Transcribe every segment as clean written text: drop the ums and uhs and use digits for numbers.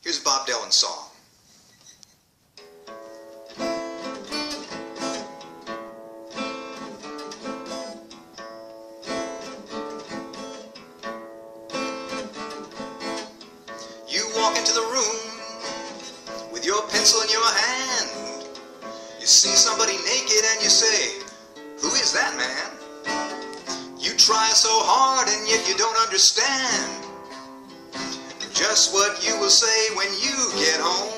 Here's a Bob Dylan song. You walk into the room with your pencil in your hand. You see somebody naked and you say, "Who is that man?" You try so hard and yet you don't understand just what you will say when you get home.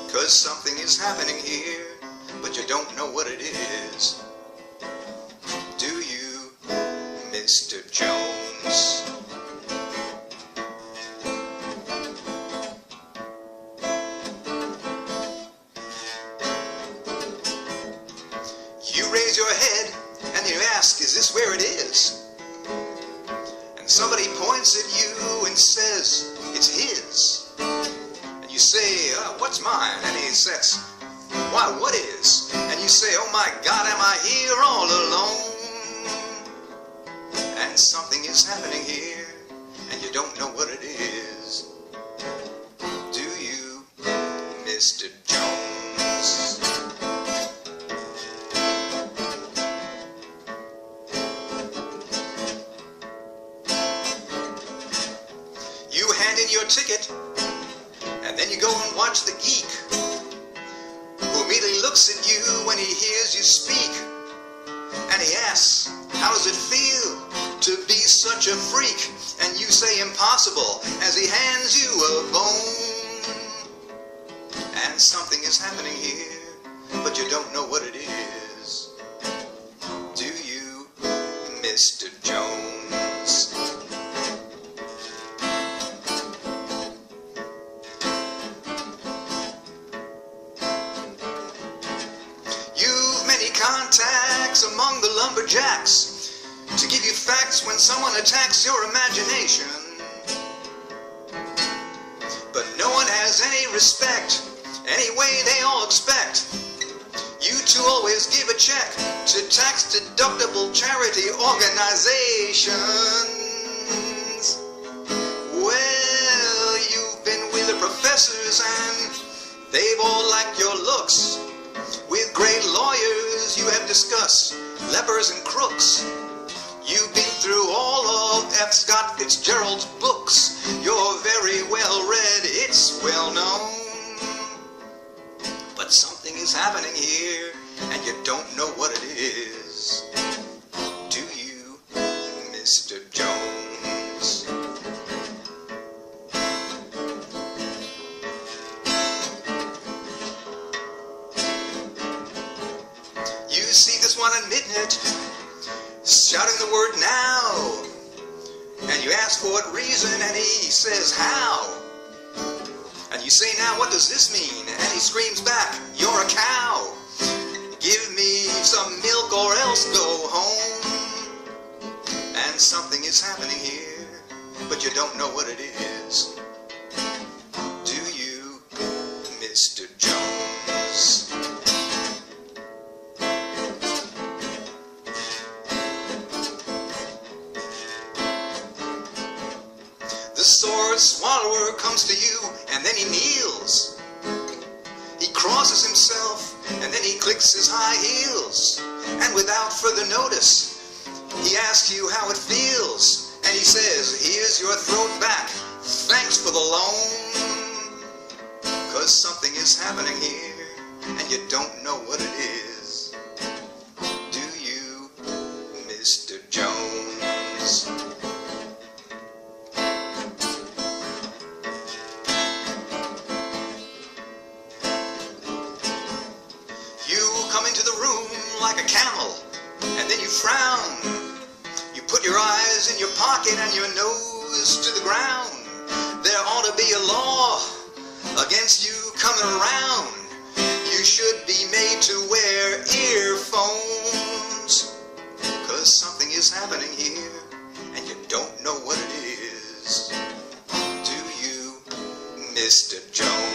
'Cause something is happening here, but you don't know what it is. Do you, Mr. Jones? You raise your head and you ask, "Is this where it is?" And somebody points at you and says, "It's his." And you say, "What's mine?" And he says, "Why, what is?" And you say, "Oh my God, am I here all alone?" And something is happening here, and you don't know what it is. Do you, Mr. Jones? You hand in your ticket, and then you go and watch the geek, who immediately looks at you when he hears you speak. And he asks, "How does it feel to be such a freak?" And you say, "Impossible," as he hands you a bone. And something is happening here, but you don't know what it is. Do you, Mr. Jones? You've many contacts among the lumberjacks to give you facts when someone attacks your imagination. But no one has any respect, anyway they all expect you to always give a check to tax-deductible charity organizations. Well, you've been with the professors and they've all liked your looks. With great lawyers you have discussed lepers and crooks. You've been through all of F. Scott Fitzgerald's books. You're very well read, it's well known. But something is happening here, and you don't know what it is. Do you, Mr. Jones? You see this one admitting it, shouting the word "now," and you ask for what reason, and he says, "How?" And you say, "Now what does this mean?" And he screams back, "You're a cow. Give me some milk or else go home." And something is happening here, but you don't know what it is. Do you, Mr. Jones? The sword swallower comes to you, and then he kneels. He crosses himself, and then he clicks his high heels. And without further notice, he asks you how it feels. And he says, "Here's your throat back. Thanks for the loan." 'Cause something is happening here, and you don't know what it is. Do you, Mr. Jones? Come into the room like a camel, and then you frown. You put your eyes in your pocket and your nose to the ground. There ought to be a law against you coming around. You should be made to wear earphones, 'cause something is happening here, and you don't know what it is. Do you, Mr. Jones?